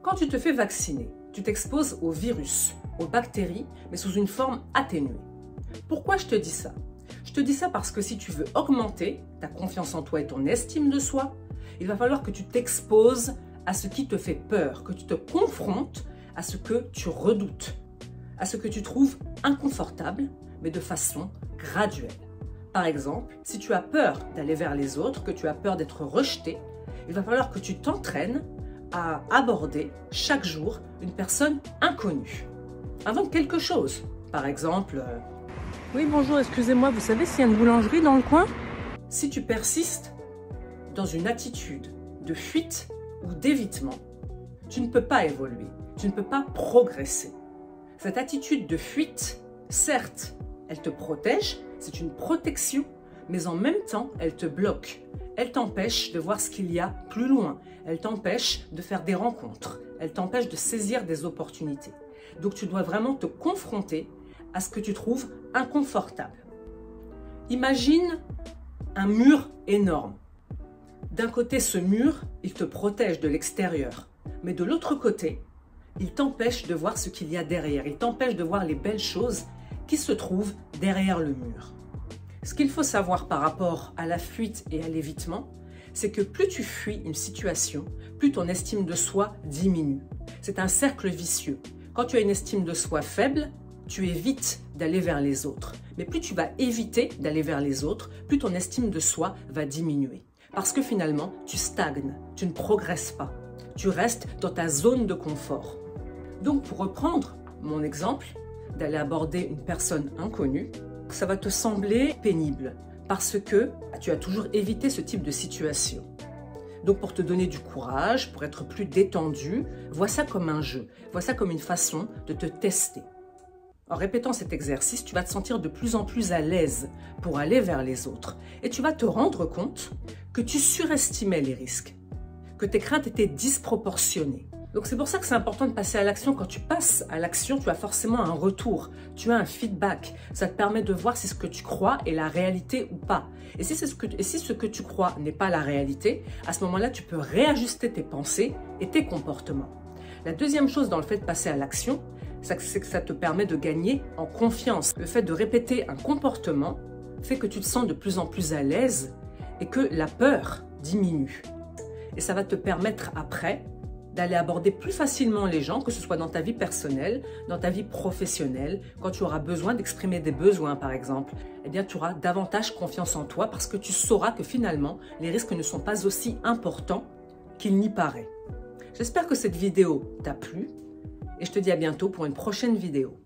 Quand tu te fais vacciner, tu t'exposes au virus, aux bactéries, mais sous une forme atténuée. Pourquoi je te dis ça? Je te dis ça parce que si tu veux augmenter ta confiance en toi et ton estime de soi, il va falloir que tu t'exposes à ce qui te fait peur, que tu te confrontes à ce que tu redoutes, à ce que tu trouves inconfortable, mais de façon graduelle. Par exemple, si tu as peur d'aller vers les autres, que tu as peur d'être rejeté, il va falloir que tu t'entraînes à aborder chaque jour une personne inconnue. Invente quelque chose. Par exemple, oui, bonjour, excusez-moi, vous savez s'il y a une boulangerie dans le coin? Si tu persistes dans une attitude de fuite ou d'évitement, tu ne peux pas évoluer, tu ne peux pas progresser. Cette attitude de fuite, certes, elle te protège, c'est une protection, mais en même temps, elle te bloque. Elle t'empêche de voir ce qu'il y a plus loin. Elle t'empêche de faire des rencontres. Elle t'empêche de saisir des opportunités. Donc, tu dois vraiment te confronter à ce que tu trouves inconfortable. Imagine un mur énorme. D'un côté, ce mur, il te protège de l'extérieur. Mais de l'autre côté, il t'empêche de voir ce qu'il y a derrière. Il t'empêche de voir les belles choses qui se trouvent derrière le mur. Ce qu'il faut savoir par rapport à la fuite et à l'évitement, c'est que plus tu fuis une situation, plus ton estime de soi diminue. C'est un cercle vicieux. Quand tu as une estime de soi faible, tu évites d'aller vers les autres. Mais plus tu vas éviter d'aller vers les autres, plus ton estime de soi va diminuer. Parce que finalement, tu stagnes, tu ne progresses pas. Tu restes dans ta zone de confort. Donc, pour reprendre mon exemple d'aller aborder une personne inconnue, ça va te sembler pénible parce que tu as toujours évité ce type de situation. Donc, pour te donner du courage, pour être plus détendu, vois ça comme un jeu, vois ça comme une façon de te tester. En répétant cet exercice, tu vas te sentir de plus en plus à l'aise pour aller vers les autres et tu vas te rendre compte que tu surestimais les risques, que tes craintes étaient disproportionnées. Donc c'est pour ça que c'est important de passer à l'action. Quand tu passes à l'action, tu as forcément un retour, tu as un feedback. Ça te permet de voir si ce que tu crois est la réalité ou pas. Et si ce que tu crois n'est pas la réalité, à ce moment-là, tu peux réajuster tes pensées et tes comportements. La deuxième chose dans le fait de passer à l'action, c'est que ça te permet de gagner en confiance. Le fait de répéter un comportement fait que tu te sens de plus en plus à l'aise et que la peur diminue. Et ça va te permettre après d'aller aborder plus facilement les gens, que ce soit dans ta vie personnelle, dans ta vie professionnelle, quand tu auras besoin d'exprimer des besoins par exemple, eh bien tu auras davantage confiance en toi parce que tu sauras que finalement les risques ne sont pas aussi importants qu'il n'y paraît. J'espère que cette vidéo t'a plu et je te dis à bientôt pour une prochaine vidéo.